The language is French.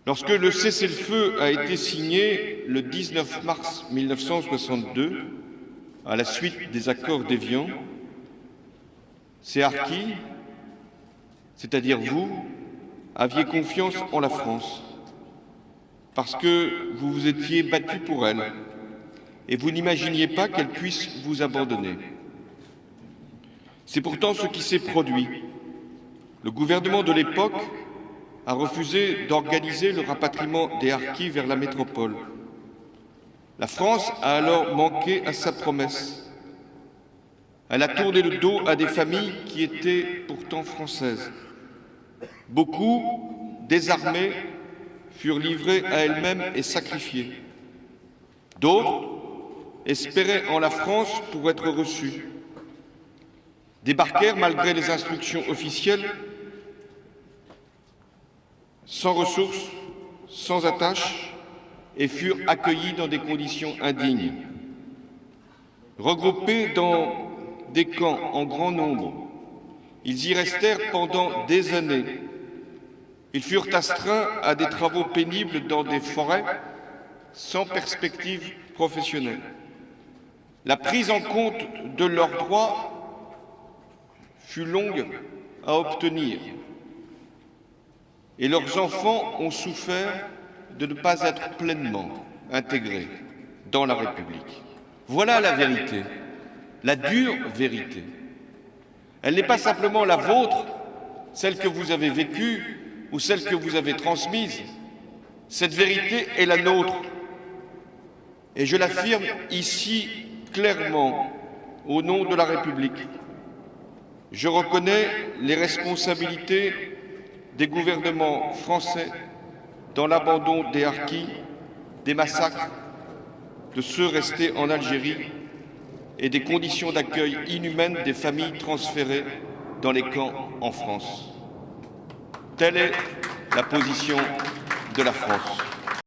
Lorsque le cessez-le-feu a été signé le 19 mars 1962, à la suite des accords d'Évian, ces harkis, c'est-à-dire vous, aviez confiance en la France, parce que vous vous étiez battu pour elle, et vous n'imaginiez pas qu'elle puisse vous abandonner. C'est pourtant ce qui s'est produit. Le gouvernement de l'époque a refusé d'organiser le rapatriement des harkis vers la métropole. La France a alors manqué à sa promesse. Elle a tourné le dos à des familles qui étaient pourtant françaises. Beaucoup, désarmés, furent livrés à elles-mêmes et sacrifiés. D'autres espéraient en la France pour être reçus. Débarquèrent malgré les instructions officielles, sans ressources, sans attache, et furent accueillis dans des conditions indignes. Regroupés dans des camps en grand nombre, ils y restèrent pendant des années. Ils furent astreints à des travaux pénibles dans des forêts, sans perspective professionnelle. La prise en compte de leurs droits fut longue à obtenir, et leurs enfants ont souffert de ne pas être pleinement intégrés dans la République. Voilà la vérité, la dure vérité. Elle n'est pas simplement la vôtre, celle que vous avez vécue ou celle que vous avez transmise. Cette vérité est la nôtre. Et je l'affirme ici clairement au nom de la République. Je reconnais les responsabilités des gouvernements français dans l'abandon des harkis, des massacres, de ceux restés en Algérie et des conditions d'accueil inhumaines des familles transférées dans les camps en France. Telle est la position de la France.